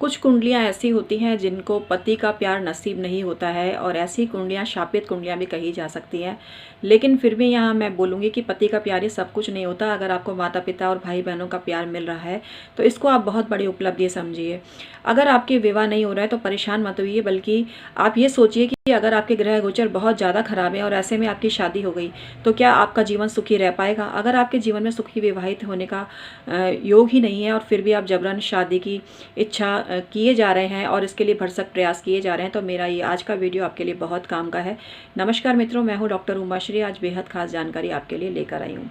कुछ कुंडलियाँ ऐसी होती हैं जिनको पति का प्यार नसीब नहीं होता है और ऐसी कुंडलियाँ शापित कुंडलियाँ भी कही जा सकती हैं। लेकिन फिर भी यहाँ मैं बोलूँगी कि पति का प्यार ही सब कुछ नहीं होता। अगर आपको माता पिता और भाई बहनों का प्यार मिल रहा है तो इसको आप बहुत बड़ी उपलब्धि समझिए। अगर आपके विवाह नहीं हो रहा है तो परेशान मत होइए, बल्कि आप ये सोचिए कि अगर आपके ग्रह गोचर बहुत ज़्यादा खराब है और ऐसे में आपकी शादी हो गई तो क्या आपका जीवन सुखी रह पाएगा। अगर आपके जीवन में सुखी विवाहित होने का योग ही नहीं है और फिर भी आप जबरन शादी की इच्छा किए जा रहे हैं और इसके लिए भरसक प्रयास किए जा रहे हैं, तो मेरा ये आज का वीडियो आपके लिए बहुत काम का है। नमस्कार मित्रों, मैं हूँ डॉक्टर उमाश्री। आज बेहद खास जानकारी आपके लिए लेकर आई हूँ।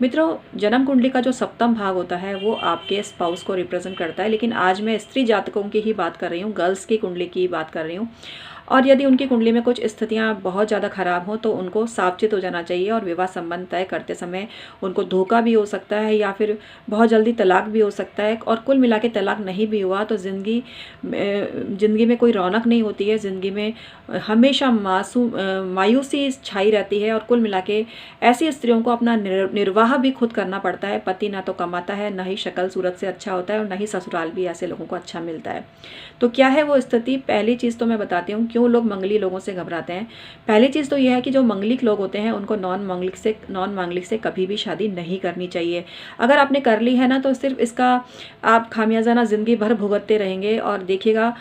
मित्रों, जन्म कुंडली का जो सप्तम भाग होता है वो आपके स्पाउस को रिप्रेजेंट करता है, लेकिन आज मैं स्त्री जातकों की ही बात कर रही हूँ, गर्ल्स की कुंडली की बात कर रही हूँ। और यदि उनकी कुंडली में कुछ स्थितियां बहुत ज़्यादा खराब हों तो उनको सावचेत हो जाना चाहिए और विवाह संबंध तय करते समय उनको धोखा भी हो सकता है या फिर बहुत जल्दी तलाक भी हो सकता है। और कुल मिला के तलाक नहीं भी हुआ तो ज़िंदगी में कोई रौनक नहीं होती है, ज़िंदगी में हमेशा मायूसी छाई रहती है। और कुल मिला के ऐसी स्त्रियों को अपना निर्वाह भी खुद करना पड़ता है। पति ना तो कमाता है, ना ही शक्ल सूरत से अच्छा होता है और ना ही ससुराल भी ऐसे लोगों को अच्छा मिलता है। तो क्या है वो स्थिति? पहली चीज़ तो मैं बताती हूँ क्यों लोग मंगली लोगों से घबराते हैं। पहली चीज़ तो यह है कि जो मंगलिक लोग होते हैं उनको नॉन मांगलिक से कभी भी शादी नहीं करनी चाहिए। अगर आपने कर ली है ना तो सिर्फ इसका आप खामियाजा ना ज़िंदगी भर भुगतते रहेंगे और देखिएगा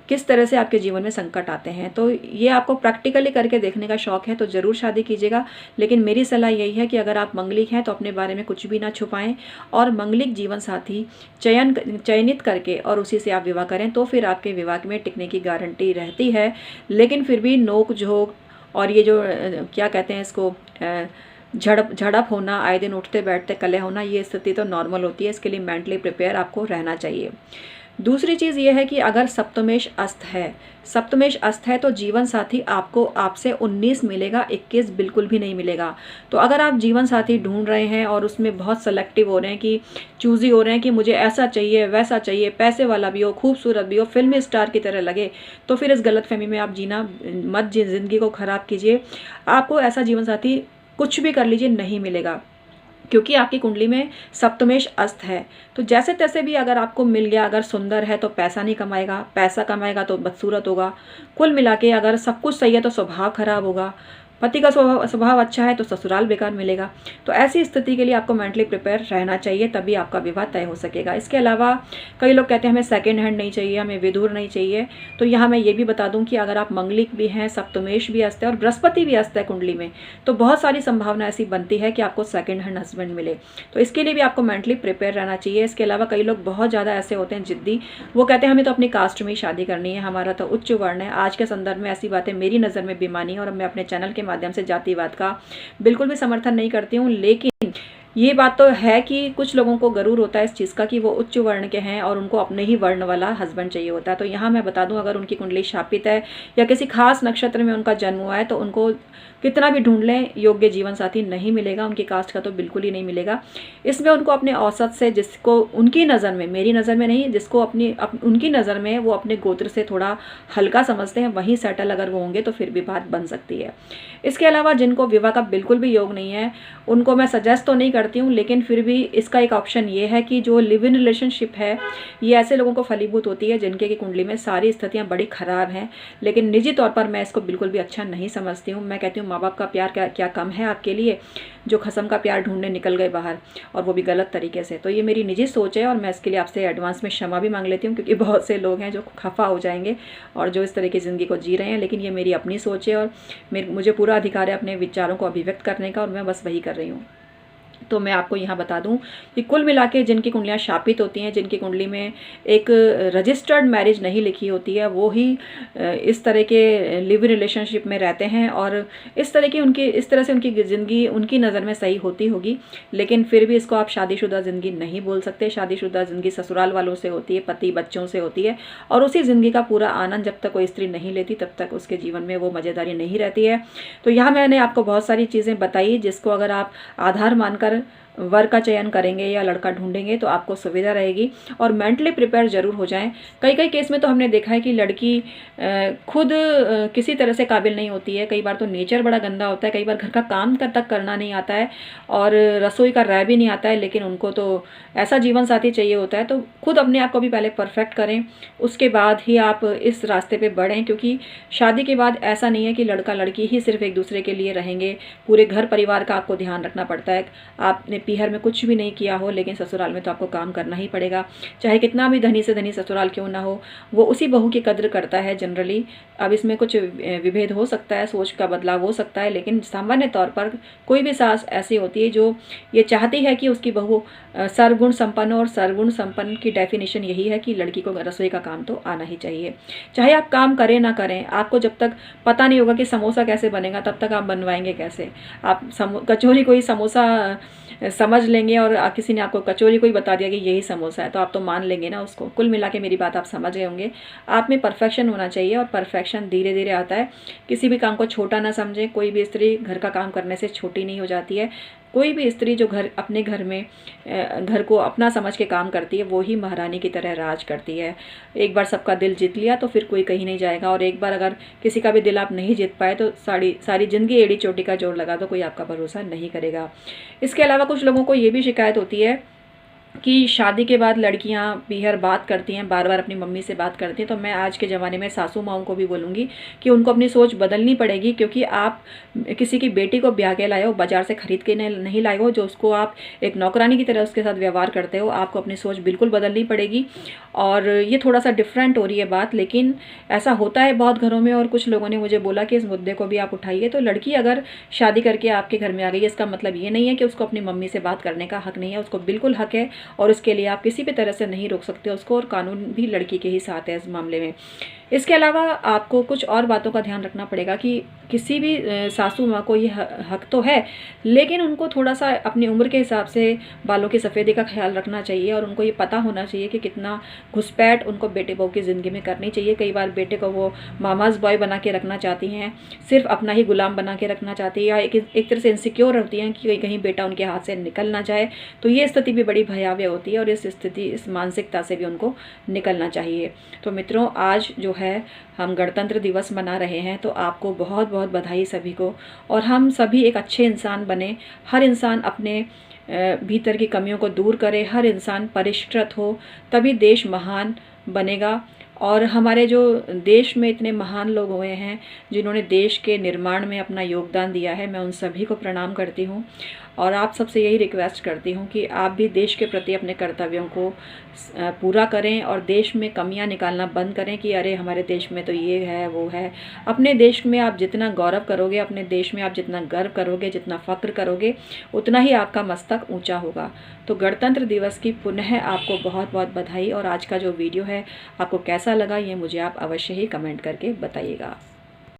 किस तरह से आपके जीवन में संकट आते हैं। तो ये आपको प्रैक्टिकली करके देखने का शौक है तो ज़रूर शादी कीजिएगा। लेकिन मेरी सलाह यही है कि अगर आप मंगलिक हैं तो अपने बारे में कुछ भी ना छुपाएं और मंगलिक जीवन साथी चयनित करके और उसी से आप विवाह करें तो फिर आपके विवाह में टिकने की गारंटी रहती है। लेकिन फिर भी नोक झोंक और ये जो क्या कहते हैं इसको झड़प होना, आए दिन उठते बैठते कलह होना, ये स्थिति तो नॉर्मल होती है। इसके लिए मेंटली प्रिपेयर आपको रहना चाहिए। दूसरी चीज़ ये है कि अगर सप्तमेश अस्त है तो जीवन साथी आपको आपसे 19 मिलेगा, 21 बिल्कुल भी नहीं मिलेगा। तो अगर आप जीवन साथी ढूंढ रहे हैं और उसमें बहुत सेलेक्टिव हो रहे हैं कि चूज़ी हो रहे हैं कि मुझे ऐसा चाहिए वैसा चाहिए, पैसे वाला भी हो, खूबसूरत भी हो, फिल्मी स्टार की तरह लगे, तो फिर इस गलतफहमी में आप जीना मत, ज़िंदगी को ख़राब कीजिए। आपको ऐसा जीवन साथी कुछ भी कर लीजिए नहीं मिलेगा, क्योंकि आपकी कुंडली में सप्तमेश अस्त है। तो जैसे तैसे भी अगर आपको मिल गया, अगर सुंदर है तो पैसा नहीं कमाएगा, पैसा कमाएगा तो बदसूरत होगा। कुल मिला के अगर सब कुछ सही है तो स्वभाव खराब होगा, पति का स्वभाव अच्छा है तो ससुराल बेकार मिलेगा। तो ऐसी स्थिति के लिए आपको मेंटली प्रिपेयर रहना चाहिए, तभी आपका विवाह तय हो सकेगा। इसके अलावा कई लोग कहते हैं हमें सेकंड हैंड नहीं चाहिए, हमें विधुर नहीं चाहिए। तो यहाँ मैं ये भी बता दूं कि अगर आप मंगलिक भी हैं, सप्तमेश भी अस्त है और बृहस्पति भी अस्त है कुंडली में, तो बहुत सारी संभावना ऐसी बनती है कि आपको सेकेंड हैंड हस्बैंड मिले। तो इसके लिए भी आपको मेंटली प्रिपेयर रहना चाहिए। इसके अलावा कई लोग बहुत ज़्यादा ऐसे होते हैं जिद्दी, वो कहते हैं हमें तो अपनी कास्ट में ही शादी करनी है, हमारा तो उच्च वर्ण है। आज के संदर्भ में ऐसी बातें मेरी नज़र में बेमानी है और मैं अपने चैनल के माध्यम से जातिवाद का बिल्कुल भी समर्थन नहीं करती हूँ। लेकिन ये बात तो है कि कुछ लोगों को गरूर होता है इस चीज़ का कि वो उच्च वर्ण के हैं और उनको अपने ही वर्ण वाला हस्बैंड चाहिए होता है। तो यहाँ मैं बता दूं, अगर उनकी कुंडली शापित है या किसी खास नक्षत्र में उनका जन्म हुआ है तो उनको कितना भी ढूंढ लें योग्य जीवन साथी नहीं मिलेगा, उनकी कास्ट का तो बिल्कुल ही नहीं मिलेगा। इसमें उनको अपने औसत से, जिसको उनकी नज़र में, मेरी नज़र में नहीं, जिसको उनकी नज़र में वो अपने गोत्र से थोड़ा हल्का समझते हैं, वहीं सेटल अगर वो होंगे तो फिर भी बात बन सकती है। इसके अलावा जिनको विवाह का बिल्कुल भी योग नहीं है उनको मैं सजेस्ट तो नहीं करती हूँ, लेकिन फिर भी इसका एक ऑप्शन ये है कि जो लिव इन रिलेशनशिप है ये ऐसे लोगों को फलीभूत होती है जिनके की कुंडली में सारी स्थितियाँ बड़ी खराब हैं। लेकिन निजी तौर पर मैं इसको बिल्कुल भी अच्छा नहीं समझती हूँ। मैं कहती हूँ माँ बाप का प्यार क्या कम है आपके लिए, जो खसम का प्यार ढूंढने निकल गए बाहर, और वो भी गलत तरीके से। तो ये मेरी निजी सोच है और मैं इसके लिए आपसे एडवांस में क्षमा भी मांग लेती हूँ, क्योंकि बहुत से लोग हैं जो खफा हो जाएंगे और जो इस तरह की ज़िंदगी को जी रहे हैं। लेकिन ये मेरी अपनी सोच है और मुझे पूरा अधिकार है अपने विचारों को अभिव्यक्त करने का और मैं बस वही कर रही हूँ। तो मैं आपको यहाँ बता दूं कि कुल मिला के जिनकी कुंडलियाँ शापित होती हैं, जिनकी कुंडली में एक रजिस्टर्ड मैरिज नहीं लिखी होती है, वो ही इस तरह के लिव रिलेशनशिप में रहते हैं और इस तरह से उनकी ज़िंदगी उनकी नज़र में सही होती होगी। लेकिन फिर भी इसको आप शादीशुदा ज़िंदगी नहीं बोल सकते। शादीशुदा ज़िंदगी ससुराल वालों से होती है, पति बच्चों से होती है, और उसी ज़िंदगी का पूरा आनंद जब तक कोई स्त्री नहीं लेती तब तक उसके जीवन में वो मज़ेदारी नहीं रहती है। तो यहाँ मैंने आपको बहुत सारी चीज़ें बताई जिसको अगर आप आधार मानकर वर का चयन करेंगे या लड़का ढूंढेंगे तो आपको सुविधा रहेगी। और मेंटली प्रिपेयर ज़रूर हो जाएं। कई कई केस में तो हमने देखा है कि लड़की खुद किसी तरह से काबिल नहीं होती है। कई बार तो नेचर बड़ा गंदा होता है, कई बार घर का काम तक करना नहीं आता है और रसोई का राय भी नहीं आता है, लेकिन उनको तो ऐसा जीवन साथी चाहिए होता है। तो खुद अपने आप को भी पहले परफेक्ट करें, उसके बाद ही आप इस रास्ते पे बढ़ें। क्योंकि शादी के बाद ऐसा नहीं है कि लड़का लड़की ही सिर्फ एक दूसरे के लिए रहेंगे, पूरे घर परिवार का आपको ध्यान रखना पड़ता है। आपने पीहर में कुछ भी नहीं किया हो, लेकिन ससुराल में तो आपको काम करना ही पड़ेगा। चाहे कितना भी धनी से धनी ससुराल क्यों ना हो, वो उसी बहू की कद्र करता है जनरली। अब इसमें कुछ विभेद हो सकता है, सोच का बदलाव हो सकता है, लेकिन सामान्य तौर पर कोई भी सास ऐसी होती है जो ये चाहती है कि उसकी बहू सर्वगुण संपन्न हो। और सर्वगुण संपन्न की डेफिनेशन यही है कि लड़की को रसोई का काम तो आना ही चाहिए। चाहे आप काम करें ना करें, आपको जब तक पता नहीं होगा कि समोसा कैसे बनेगा तब तक आप बनवाएंगे कैसे। आप कचौरी कोई समोसा समझ लेंगे और किसी ने आपको कचौरी कोई बता दिया कि यही समोसा है, तो आप तो मान लेंगे ना उसको। कुल मिला के मेरी बात आप समझ गए होंगे। आप में परफेक्शन होना चाहिए और परफेक्शन धीरे धीरे आता है। किसी भी काम को छोटा ना समझें। कोई भी स्त्री घर का काम करने से छोटी नहीं हो जाती है। कोई भी स्त्री जो अपने घर में घर को अपना समझ के काम करती है वो ही महारानी की तरह राज करती है। एक बार सबका दिल जीत लिया तो फिर कोई कहीं नहीं जाएगा, और एक बार अगर किसी का भी दिल आप नहीं जीत पाए तो सारी जिंदगी एड़ी चोटी का जोर लगा दो, कोई आपका भरोसा नहीं करेगा। इसके अलावा कुछ लोगों को ये भी शिकायत होती है कि शादी के बाद लड़कियां पीहर बात करती हैं, बार बार अपनी मम्मी से बात करती हैं। तो मैं आज के ज़माने में सासू माओं को भी बोलूँगी कि उनको अपनी सोच बदलनी पड़ेगी। क्योंकि आप किसी की बेटी को ब्याह के लाए हो, बाजार से खरीद के नहीं लाए हो, जो उसको आप एक नौकरानी की तरह उसके साथ व्यवहार करते हो। आपको अपनी सोच बिल्कुल बदलनी पड़ेगी। और ये थोड़ा सा डिफरेंट हो रही है बात, लेकिन ऐसा होता है बहुत घरों में। और कुछ लोगों ने मुझे बोला कि इस मुद्दे को भी आप उठाइए। तो लड़की अगर शादी करके आपके घर में आ गई, इसका मतलब ये नहीं है कि उसको अपनी मम्मी से बात करने का हक नहीं है। उसको बिल्कुल हक है और उसके लिए आप किसी भी तरह से नहीं रोक सकते उसको, और कानून भी लड़की के ही साथ है इस मामले में। इसके अलावा आपको कुछ और बातों का ध्यान रखना पड़ेगा कि किसी भी सासू माँ को ये हक तो है, लेकिन उनको थोड़ा सा अपनी उम्र के हिसाब से बालों की सफ़ेदी का ख्याल रखना चाहिए। और उनको ये पता होना चाहिए कि कितना घुसपैठ उनको बेटे बहू की ज़िंदगी में करनी चाहिए। कई बार बेटे को वो मामाज बॉय बना के रखना चाहती हैं, सिर्फ अपना ही गुलाम बना के रखना चाहती है, या एक तरह से इनसिक्योर होती हैं कि कहीं बेटा उनके हाथ से निकल ना जाए। तो ये स्थिति भी बड़ी भयावह होती है और इस मानसिकता से भी उनको निकलना चाहिए। तो मित्रों, आज जो है हम गणतंत्र दिवस मना रहे हैं, तो आपको बहुत बहुत बधाई सभी को। और हम सभी एक अच्छे इंसान बने। हर इंसान अपने भीतर की कमियों को दूर करे, हर इंसान परिष्कृत हो, तभी देश महान बनेगा। और हमारे जो देश में इतने महान लोग हुए हैं जिन्होंने देश के निर्माण में अपना योगदान दिया है, मैं उन सभी को प्रणाम करती हूँ। और आप सबसे यही रिक्वेस्ट करती हूँ कि आप भी देश के प्रति अपने कर्तव्यों को पूरा करें और देश में कमियां निकालना बंद करें कि अरे हमारे देश में तो ये है वो है। अपने देश में आप जितना गौरव करोगे, अपने देश में आप जितना गर्व करोगे, जितना फक्र करोगे, उतना ही आपका मस्तक ऊंचा होगा। तो गणतंत्र दिवस की पुनः आपको बहुत बहुत बधाई। और आज का जो वीडियो है आपको कैसा लगा ये मुझे आप अवश्य ही कमेंट करके बताइएगा।